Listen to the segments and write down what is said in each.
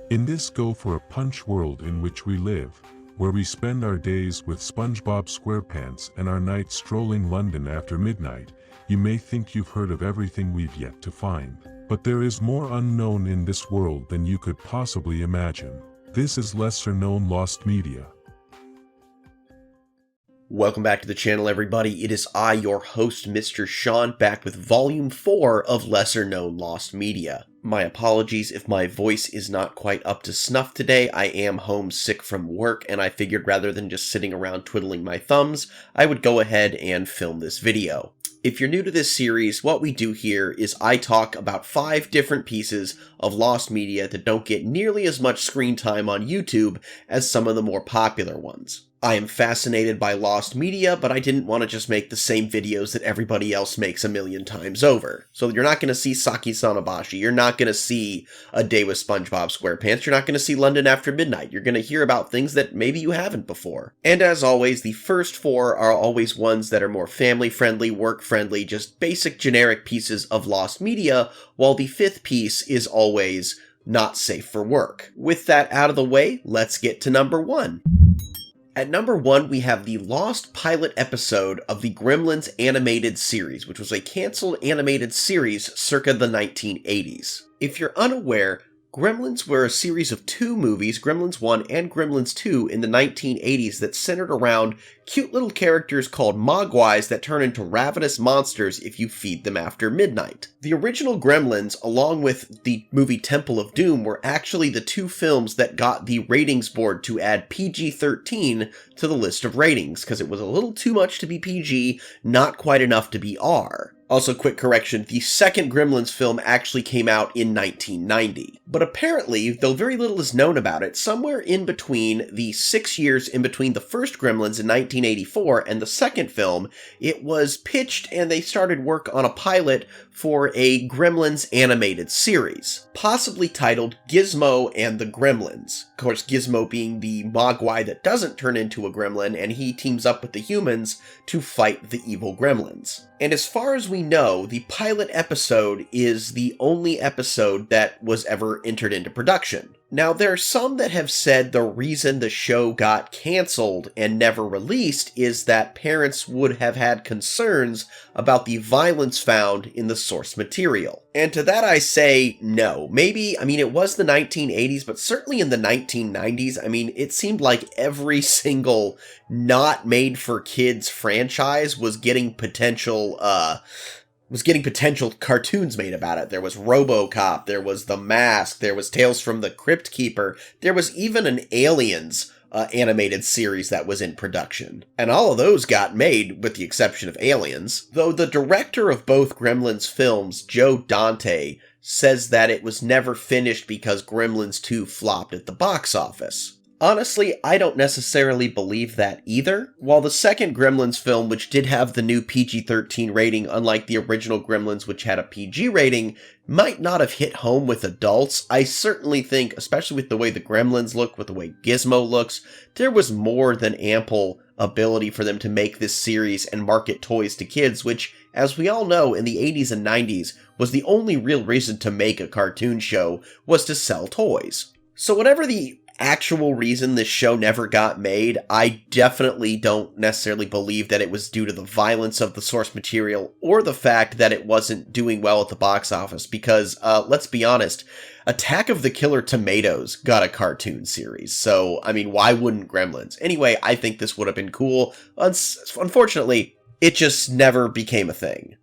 In this go-for-a-punch world in which we live, where we spend our days with SpongeBob SquarePants and our nights strolling London after midnight, you may think you've heard of everything we've yet to find. But there is more unknown in this world than you could possibly imagine. This is lesser-known lost media. Welcome back to the channel, everybody. It is I, your host, Mr. Sean, back with Volume 4 of Lesser Known Lost Media. My apologies if my voice is not quite up to snuff today. I am homesick from work, and I figured rather than just sitting around twiddling my thumbs, I would go ahead and film this video. If you're new to this series, what we do here is I talk about 5 different pieces of lost media that don't get nearly as much screen time on YouTube as some of the more popular ones. I am fascinated by lost media, but I didn't want to just make the same videos that everybody else makes a million times over. So you're not going to see Saki Sonobashi, you're not going to see A Day with SpongeBob SquarePants, you're not going to see London After Midnight, you're going to hear about things that maybe you haven't before. And as always, the first 4 are always ones that are more family-friendly, work-friendly, just basic generic pieces of lost media, while the 5th piece is always not safe for work. With that out of the way, let's get to number 1. At number 1, we have the lost pilot episode of the Gremlins animated series, which was a canceled animated series circa the 1980s. If you're unaware, Gremlins were a series of 2 movies, Gremlins 1 and Gremlins 2, in the 1980s that centered around cute little characters called mogwais that turn into ravenous monsters if you feed them after midnight. The original Gremlins, along with the movie Temple of Doom, were actually the 2 films that got the ratings board to add PG-13 to the list of ratings, because it was a little too much to be PG, not quite enough to be R. Also, quick correction, the second Gremlins film actually came out in 1990. But apparently, though very little is known about it, somewhere in between the 6 years in between the first Gremlins in 1984 and the second film, it was pitched and they started work on a pilot for a Gremlins animated series, possibly titled Gizmo and the Gremlins. Of course, Gizmo being the mogwai that doesn't turn into a gremlin, and he teams up with the humans to fight the evil gremlins. And as far as we know, the pilot episode is the only episode that was ever entered into production. Now, there are some that have said the reason the show got canceled and never released is that parents would have had concerns about the violence found in the source material. And to that I say no. Maybe, it was the 1980s, but certainly in the 1990s, it seemed like every single not made for kids franchise was getting potential cartoons made about it. There was RoboCop, there was The Mask, there was Tales from the Crypt Keeper, there was even an Aliens animated series that was in production. And all of those got made, with the exception of Aliens. Though the director of both Gremlins films, Joe Dante, says that it was never finished because Gremlins 2 flopped at the box office. Honestly, I don't necessarily believe that either. While the second Gremlins film, which did have the new PG-13 rating, unlike the original Gremlins, which had a PG rating, might not have hit home with adults, I certainly think, especially with the way the Gremlins look, with the way Gizmo looks, there was more than ample ability for them to make this series and market toys to kids, which, as we all know, in the 80s and 90s, was the only real reason to make a cartoon show, was to sell toys. So whatever the actual reason this show never got made, I definitely don't necessarily believe that it was due to the violence of the source material or the fact that it wasn't doing well at the box office, because, let's be honest, Attack of the Killer Tomatoes got a cartoon series, so, why wouldn't Gremlins? Anyway, I think this would have been cool. Unfortunately, it just never became a thing.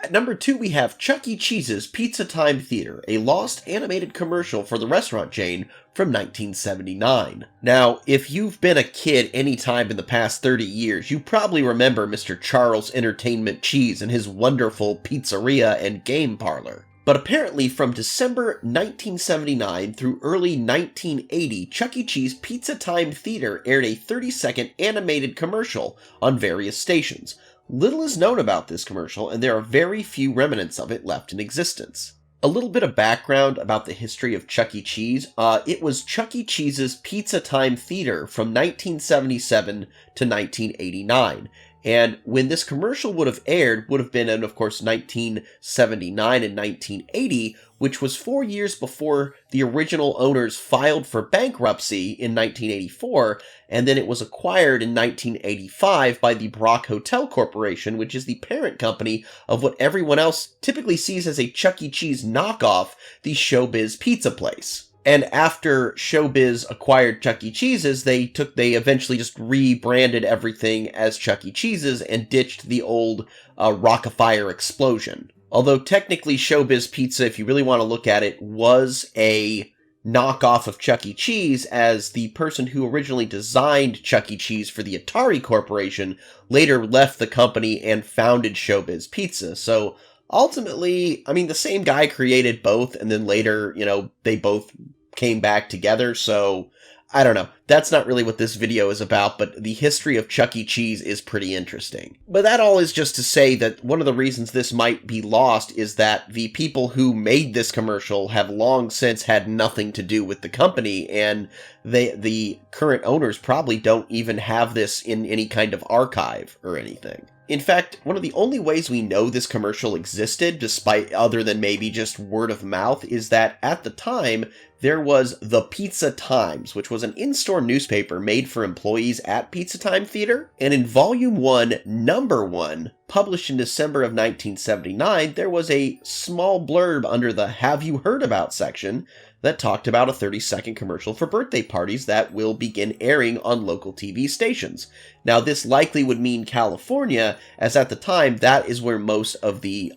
At number 2, we have Chuck E. Cheese's Pizza Time Theater, a lost animated commercial for the restaurant chain from 1979. Now, if you've been a kid any time in the past 30 years, you probably remember Mr. Charles Entertainment Cheese and his wonderful pizzeria and game parlor. But apparently from December 1979 through early 1980, Chuck E. Cheese Pizza Time Theater aired a 30-second animated commercial on various stations. Little is known about this commercial, and there are very few remnants of it left in existence. A little bit of background about the history of Chuck E. Cheese. It was Chuck E. Cheese's Pizza Time Theater from 1977 to 1989. And when this commercial would have aired, would have been in, of course, 1979 and 1980, which was 4 years before the original owners filed for bankruptcy in 1984, and then it was acquired in 1985 by the Brock Hotel Corporation, which is the parent company of what everyone else typically sees as a Chuck E. Cheese knockoff, the Showbiz Pizza place. And after Showbiz acquired Chuck E. Cheese's, they eventually just rebranded everything as Chuck E. Cheese's and ditched the old Rockafire Explosion. Although technically Showbiz Pizza, if you really want to look at it, was a knockoff of Chuck E. Cheese, as the person who originally designed Chuck E. Cheese for the Atari Corporation later left the company and founded Showbiz Pizza. So ultimately, I mean, the same guy created both, and then later, they both came back together, so I don't know. That's not really what this video is about, but the history of Chuck E. Cheese is pretty interesting. But that all is just to say that one of the reasons this might be lost is that the people who made this commercial have long since had nothing to do with the company, and the current owners probably don't even have this in any kind of archive or anything. In fact, one of the only ways we know this commercial existed, despite other than maybe just word of mouth, is that at the time, there was the Pizza Times, which was an in-store newspaper made for employees at Pizza Time Theater. And in Volume 1, Number 1, published in December of 1979, there was a small blurb under the Have You Heard About section that talked about a 30-second commercial for birthday parties that will begin airing on local TV stations. Now, this likely would mean California, as at the time, that is where most of the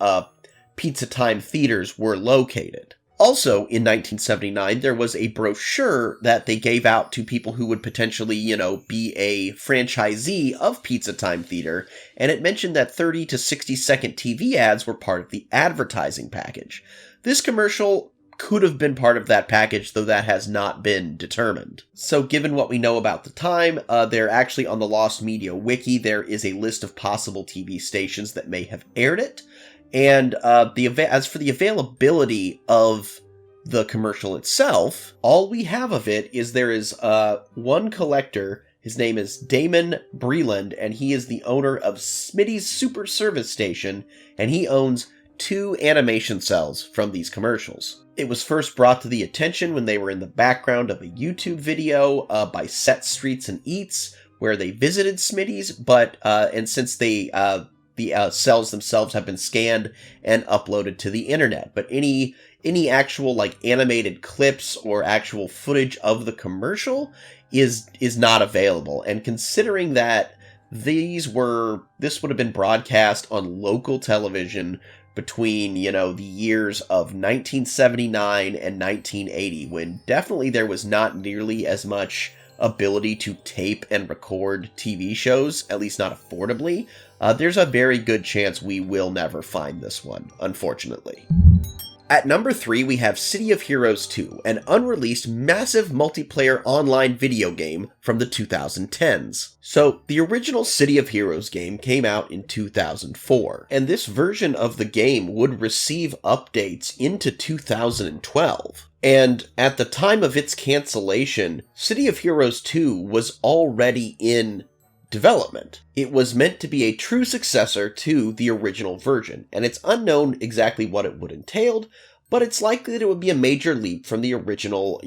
Pizza Time theaters were located. Also, in 1979, there was a brochure that they gave out to people who would potentially, be a franchisee of Pizza Time Theater, and it mentioned that 30 to 60-second TV ads were part of the advertising package. This commercial could have been part of that package, though that has not been determined. So given what we know about the time, there actually on the Lost Media Wiki, there is a list of possible TV stations that may have aired it. And as for the availability of the commercial itself, all we have of it is there is one collector. His name is Damon Breland, and he is the owner of Smitty's Super Service Station, and he owns 2 animation cells from these commercials. It was first brought to the attention when they were in the background of a YouTube video by Set Streets and Eats, where they visited Smitty's, but and since the cells themselves have been scanned and uploaded to the internet. But any actual animated clips or actual footage of the commercial is not available. And considering that this would have been broadcast on local television between, the years of 1979 and 1980, when definitely there was not nearly as much ability to tape and record TV shows, at least not affordably, there's a very good chance we will never find this one, unfortunately. At number 3, we have City of Heroes 2, an unreleased massive multiplayer online video game from the 2010s. So, the original City of Heroes game came out in 2004, and this version of the game would receive updates into 2012. And at the time of its cancellation, City of Heroes 2 was already in development. It was meant to be a true successor to the original version, and it's unknown exactly what it would entail, but it's likely that it would be a major leap from the original,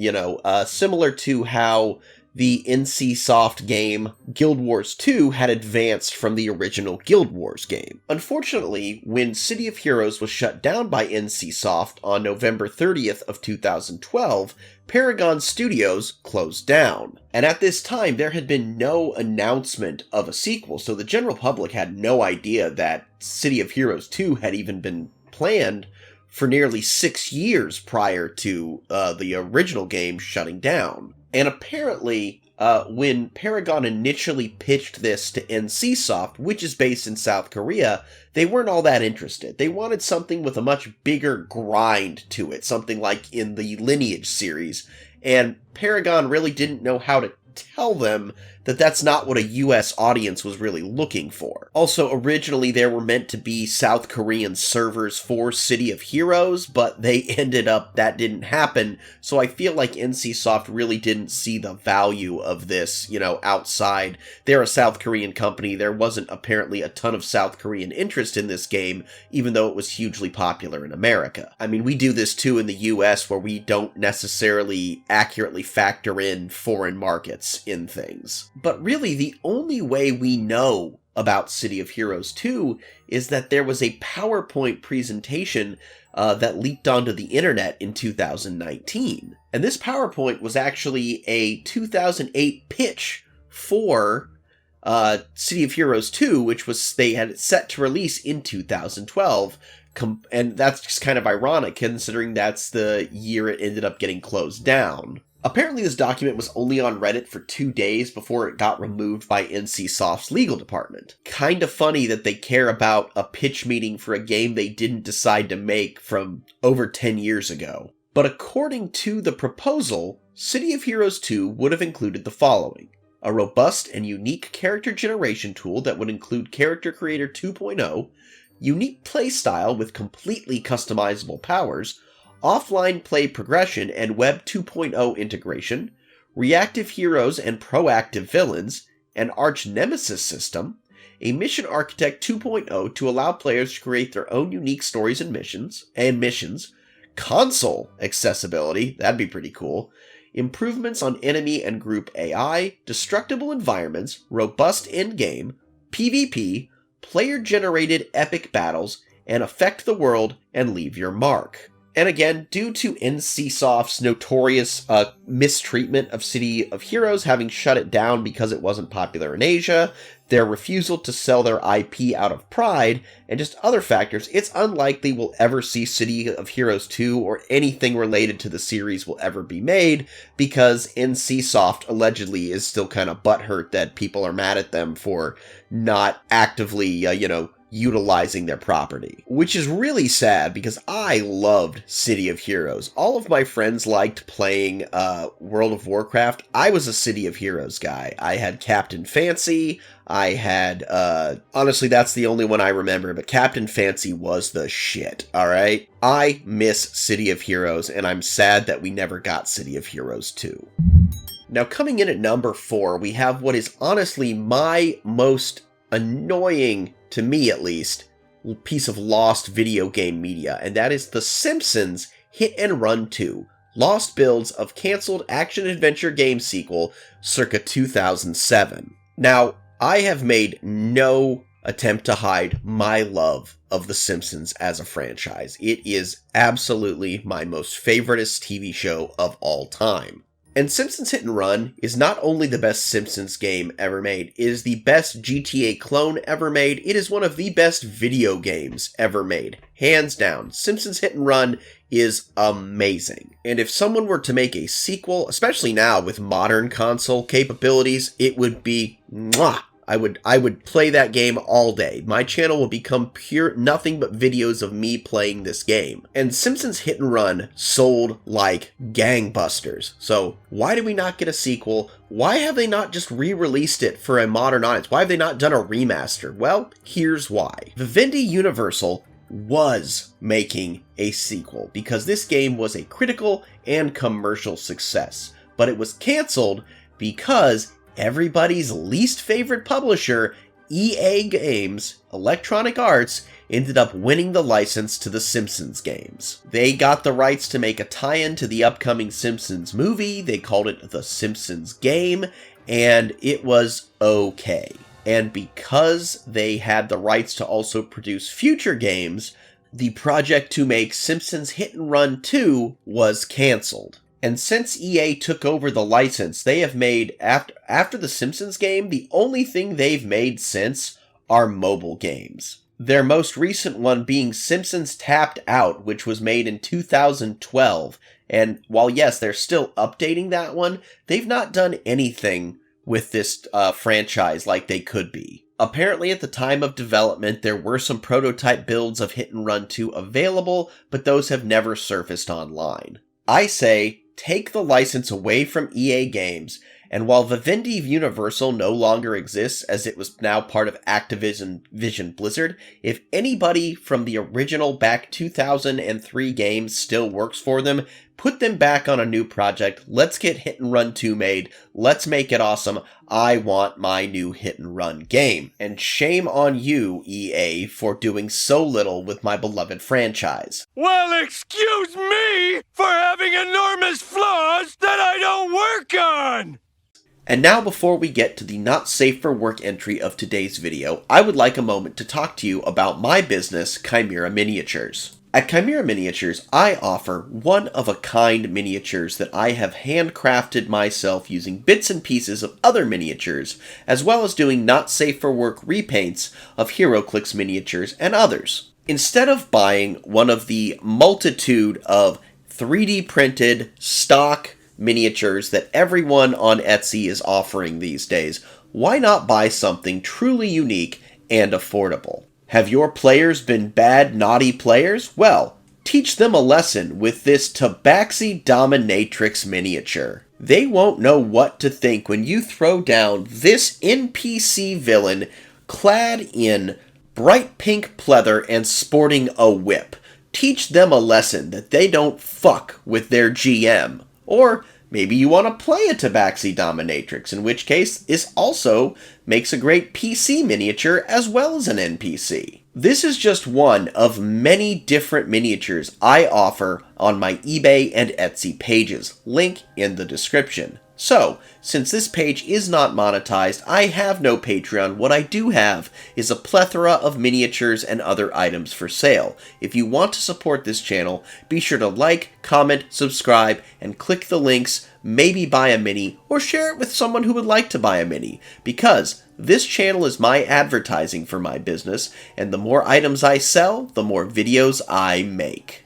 similar to how the NCSoft game Guild Wars 2 had advanced from the original Guild Wars game. Unfortunately, when City of Heroes was shut down by NCSoft on November 30th of 2012, Paragon Studios closed down. And at this time, there had been no announcement of a sequel, so the general public had no idea that City of Heroes 2 had even been planned for nearly 6 years prior to the original game shutting down. And apparently, when Paragon initially pitched this to NCSoft, which is based in South Korea, they weren't all that interested. They wanted something with a much bigger grind to it, something like in the Lineage series. And Paragon really didn't know how to tell them that that's not what a US audience was really looking for. Also, originally there were meant to be South Korean servers for City of Heroes, but they ended up, that didn't happen, so I feel like NCSoft really didn't see the value of this, outside. They're a South Korean company, there wasn't apparently a ton of South Korean interest in this game, even though it was hugely popular in America. I mean, we do this too in the US, where we don't necessarily accurately factor in foreign markets in things. But really, the only way we know about City of Heroes 2 is that there was a PowerPoint presentation that leaked onto the internet in 2019. And this PowerPoint was actually a 2008 pitch for City of Heroes 2, which they had it set to release in 2012. And that's just kind of ironic, considering that's the year it ended up getting closed down. Apparently this document was only on Reddit for 2 days before it got removed by NCSoft's legal department. Kinda funny that they care about a pitch meeting for a game they didn't decide to make from over 10 years ago. But according to the proposal, City of Heroes 2 would have included the following: a robust and unique character generation tool that would include Character Creator 2.0, unique playstyle with completely customizable powers, offline play progression and Web 2.0 integration, reactive heroes and proactive villains, an arch nemesis system, a mission architect 2.0 to allow players to create their own unique stories and missions, console accessibility, that'd be pretty cool, improvements on enemy and group AI, destructible environments, robust endgame, PvP, player-generated epic battles, and affect the world and leave your mark. And again, due to NCSoft's notorious mistreatment of City of Heroes, having shut it down because it wasn't popular in Asia, their refusal to sell their IP out of pride, and just other factors, it's unlikely we'll ever see City of Heroes 2 or anything related to the series will ever be made, because NCSoft allegedly is still kind of butthurt that people are mad at them for not actively, utilizing their property. Which is really sad, because I loved City of Heroes. All of my friends liked playing World of Warcraft. I was a City of Heroes guy. I had Captain Fancy. I had, honestly, that's the only one I remember, but Captain Fancy was the shit, alright? I miss City of Heroes, and I'm sad that we never got City of Heroes 2. Now, coming in at number 4, we have what is honestly my most annoying, to me at least, piece of lost video game media, and that is the Simpsons Hit and Run 2, Lost Builds of Cancelled Action-Adventure Game Sequel circa 2007. Now, I have made no attempt to hide my love of The Simpsons as a franchise. It is absolutely my most favoritist TV show of all time. And Simpsons Hit and Run is not only the best Simpsons game ever made, it is the best GTA clone ever made, it is one of the best video games ever made. Hands down, Simpsons Hit and Run is amazing. And if someone were to make a sequel, especially now with modern console capabilities, it would be mwah! I would play that game all day. My channel will become pure nothing but videos of me playing this game. And Simpsons Hit and Run sold like gangbusters. So why did we not get a sequel? Why have they not just re-released it for a modern audience? Why have they not done a remaster? Well, here's why. Vivendi Universal was making a sequel because this game was a critical and commercial success. But it was canceled because everybody's least favorite publisher, EA Games, Electronic Arts, ended up winning the license to the Simpsons games. They got the rights to make a tie-in to the upcoming Simpsons movie, they called it The Simpsons Game, and it was okay. And because they had the rights to also produce future games, the project to make Simpsons Hit and Run 2 was canceled. And since EA took over the license, they have made, after the Simpsons game, the only thing they've made since are mobile games. Their most recent one being Simpsons Tapped Out, which was made in 2012. And while yes, they're still updating that one, they've not done anything with this franchise like they could be. Apparently at the time of development, there were some prototype builds of Hit and Run 2 available, but those have never surfaced online. I say, take the license away from EA Games And while Vivendi Universal no longer exists, as it was now part of Activision Blizzard, if anybody from the original back 2003 games still works for them, put them back on a new project. Let's get Hit and Run 2 made. Let's make it awesome. I want my new Hit and Run game. And shame on you, EA, for doing so little with my beloved franchise. Well, excuse me for having enormous flaws that I don't work on! And now, before we get to the not safe for work entry of today's video, I would like a moment to talk to you about my business, Chimera Miniatures. At Chimera Miniatures, I offer one-of-a-kind miniatures that I have handcrafted myself using bits and pieces of other miniatures, as well as doing not safe for work repaints of HeroClix miniatures and others. Instead of buying one of the multitude of 3D printed stock miniatures that everyone on Etsy is offering these days, why not buy something truly unique and affordable? Have your players been bad, naughty players? Well, teach them a lesson with this Tabaxi Dominatrix miniature. They won't know what to think when you throw down this NPC villain clad in bright pink pleather and sporting a whip. Teach them a lesson that they don't fuck with their GM. Or maybe you want to play a Tabaxi Dominatrix, in which case this also makes a great PC miniature as well as an NPC. This is just one of many different miniatures I offer on my eBay and Etsy pages. Link in the description. So, since this page is not monetized, I have no Patreon. What I do have is a plethora of miniatures and other items for sale. If you want to support this channel, be sure to like, comment, subscribe, and click the links, maybe buy a mini, or share it with someone who would like to buy a mini, because this channel is my advertising for my business, and the more items I sell, the more videos I make.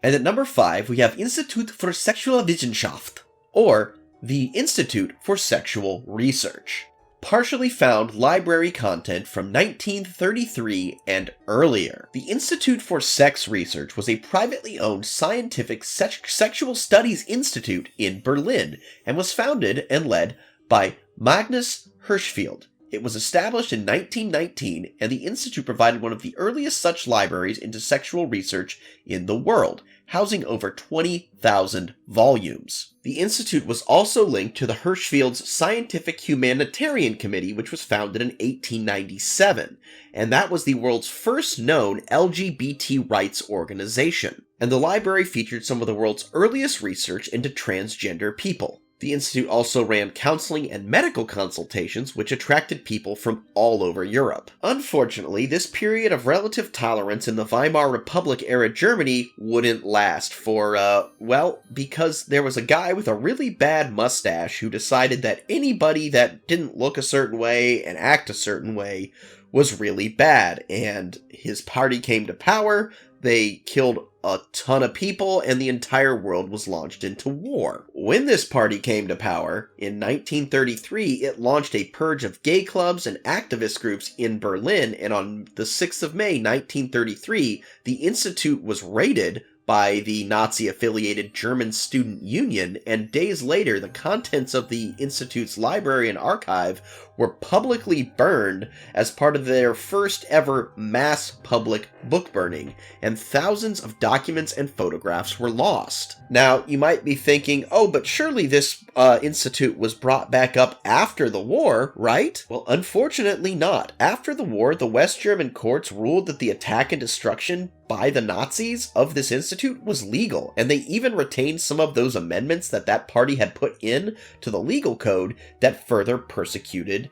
And at number 5, we have Institut für Sexualwissenschaft, or the Institute for Sexual Research. Partially found library content from 1933 and earlier. The Institute for Sex Research was a privately owned scientific sexual studies institute in Berlin and was founded and led by Magnus Hirschfeld. It was established in 1919, and the institute provided one of the earliest such libraries into sexual research in the world, housing over 20,000 volumes. The institute was also linked to the Hirschfeld's Scientific Humanitarian Committee, which was founded in 1897, and that was the world's first known LGBT rights organization. And the library featured some of the world's earliest research into transgender people. The institute also ran counseling and medical consultations, which attracted people from all over Europe. Unfortunately, this period of relative tolerance in the Weimar Republic-era Germany wouldn't last for, well, because there was a guy with a really bad mustache who decided that anybody that didn't look a certain way and act a certain way was really bad, and his party came to power. They killed a ton of people, and the entire world was launched into war. When this party came to power, in 1933, it launched a purge of gay clubs and activist groups in Berlin, and on the 6th of May, 1933, the institute was raided by the Nazi-affiliated German Student Union, and days later, the contents of the institute's library and archive were publicly burned as part of their first ever mass public book burning, and thousands of documents and photographs were lost. Now, you might be thinking, oh, but surely this institute was brought back up after the war, right? Well, unfortunately not. After the war, the West German courts ruled that the attack and destruction by the Nazis of this institute was legal, and they even retained some of those amendments that that party had put in to the legal code that further persecuted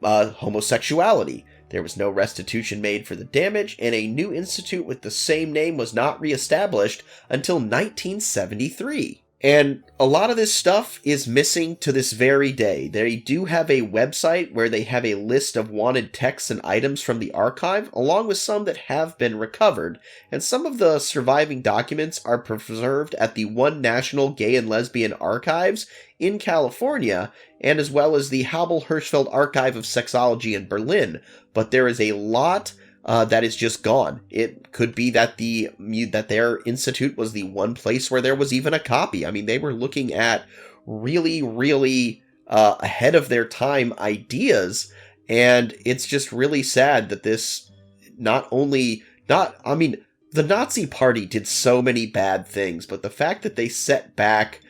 homosexuality. There was no restitution made for the damage, and a new institute with the same name was not reestablished until 1973. And a lot of this stuff is missing to this very day. They do have a website where they have a list of wanted texts and items from the archive, along with some that have been recovered, and some of the surviving documents are preserved at the One National Gay and Lesbian Archives in California, and as well as the Habel Hirschfeld Archive of Sexology in Berlin. But there is a lot that is just gone. It could be that that their institute was the one place where there was even a copy. I mean, they were looking at really ahead of their time ideas, and it's just really sad that this the Nazi Party did so many bad things, but the fact that they set back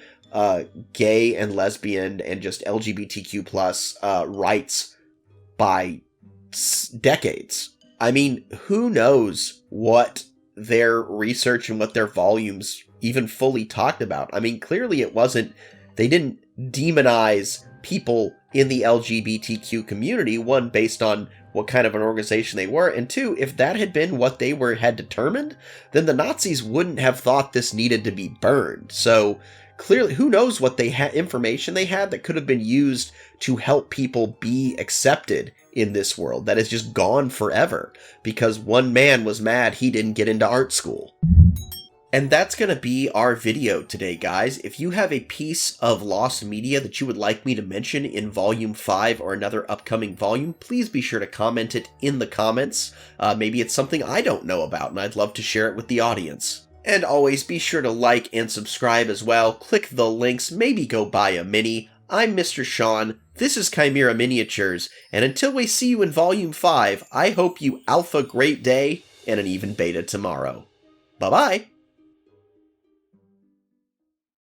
gay and lesbian and just LGBTQ plus rights by decades. I mean, who knows what their research and what their volumes even fully talked about. I mean, clearly they didn't demonize people in the LGBTQ community, one, based on what kind of an organization they were, and two, if that had been what they had determined, then the Nazis wouldn't have thought this needed to be burned. So clearly, who knows what information they had that could have been used to help people be accepted in this world that is just gone forever because one man was mad he didn't get into art school. And that's going to be our video today, guys. If you have a piece of lost media that you would like me to mention in Volume 5 or another upcoming volume, please be sure to comment it in the comments. Maybe it's something I don't know about, and I'd love to share it with the audience. And always be sure to like and subscribe as well. Click the links, maybe go buy a mini. I'm Mr. Sean, this is Chimera Miniatures, and until we see you in Volume 5, I hope you alpha great day and an even beta tomorrow. Bye-bye!